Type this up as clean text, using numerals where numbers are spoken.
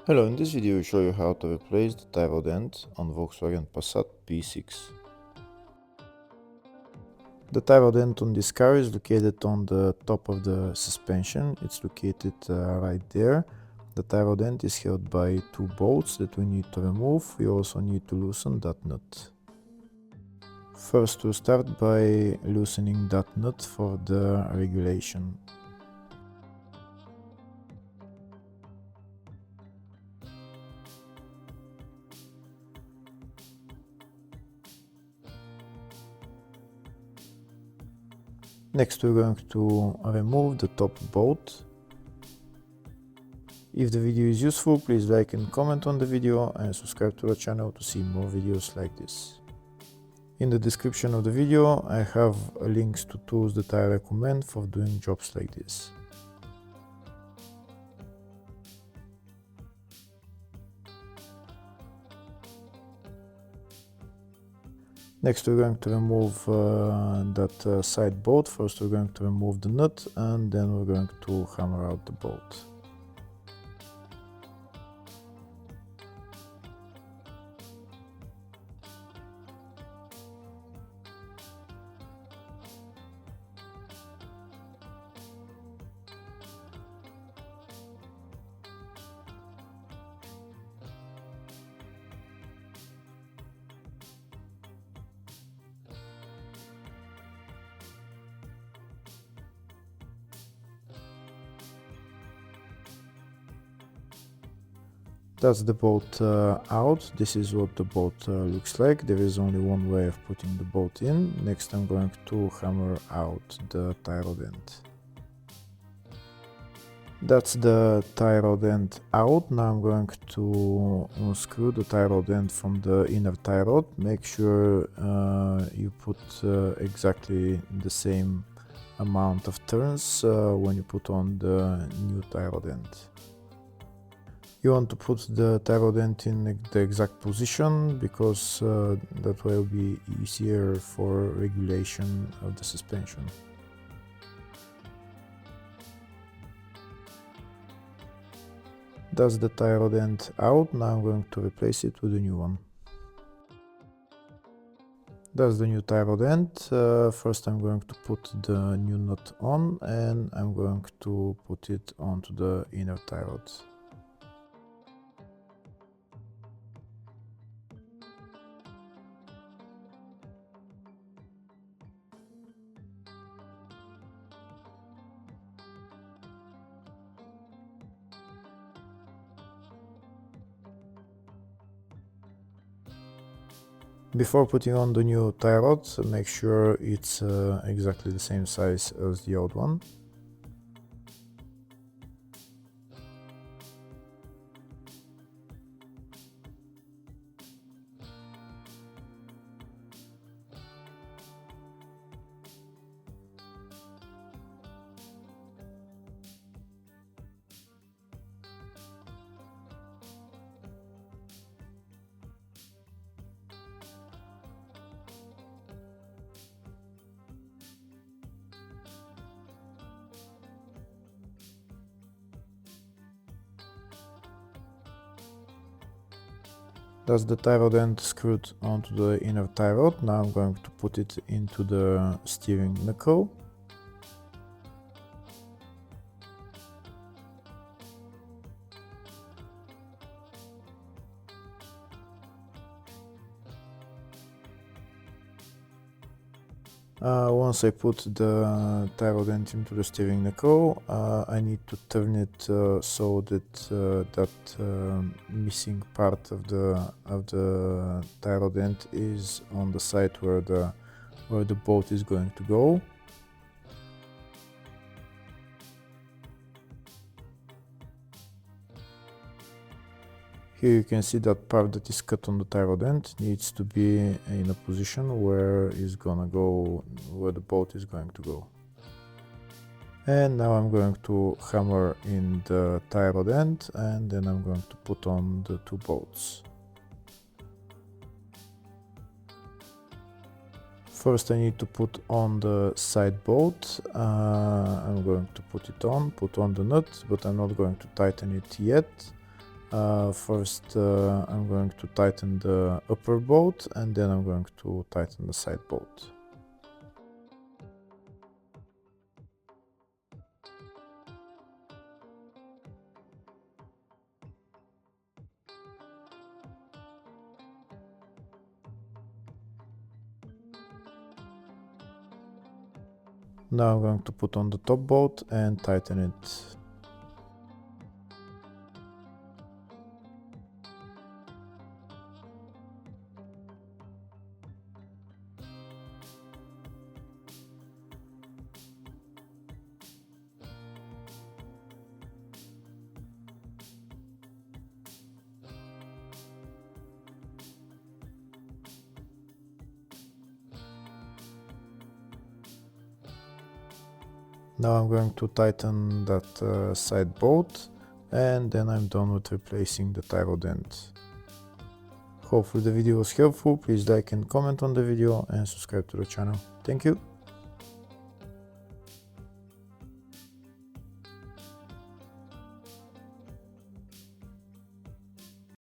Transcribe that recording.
Hello, in this video we show you how to replace the tie rod end on Volkswagen Passat B6. The tie rod end on this car is located on the top of the suspension. It's located right there. The tie rod end is held by two bolts that we need to remove. We also need to loosen that nut. First, we'll start by loosening that nut for the regulation. Next, we're going to remove the top bolt. If the video is useful, please like and comment on the video and subscribe to the channel to see more videos like this. In the description of the video, I have links to tools that I recommend for doing jobs like this. Next, we're going to remove that side bolt. First, we're going to remove the nut and then we're going to hammer out the bolt. That's the bolt out. This is what the bolt looks like. There is only one way of putting the bolt in. Next, I'm going to hammer out the tie rod end. That's the tie rod end out. Now I'm going to unscrew the tie rod end from the inner tie rod. Make sure you put exactly the same amount of turns when you put on the new tie rod end. You want to put the tie rod end in the exact position because that will be easier for regulation of the suspension. That's the tie rod end out. Now I'm going to replace it with a new one. That's the new tie rod end. First I'm going to put the new nut on and I'm going to put it onto the inner tie rod. Before putting on the new tie rod, make sure it's exactly the same size as the old one. That's the tie rod end screwed onto the inner tie rod. Now I'm going to put it into the steering knuckle. Once I put the tie rod end into the steering knuckle, I need to turn it so that that missing part of the tie rod end is on the side where the bolt is going to go. Here you can see that part that is cut on the tie rod end needs to be in a position where the bolt is going to go. And now I'm going to hammer in the tie rod end and then I'm going to put on the two bolts. First I need to put on the side bolt. I'm going to put on the nut, but I'm not going to tighten it yet. First I'm going to tighten the upper bolt and then I'm going to tighten the side bolt. Now I'm going to put on the top bolt and tighten it. Now I'm going to tighten that side bolt and then I'm done with replacing the tie rod end. Hopefully the video was helpful. Please like and comment on the video and subscribe to the channel. Thank you.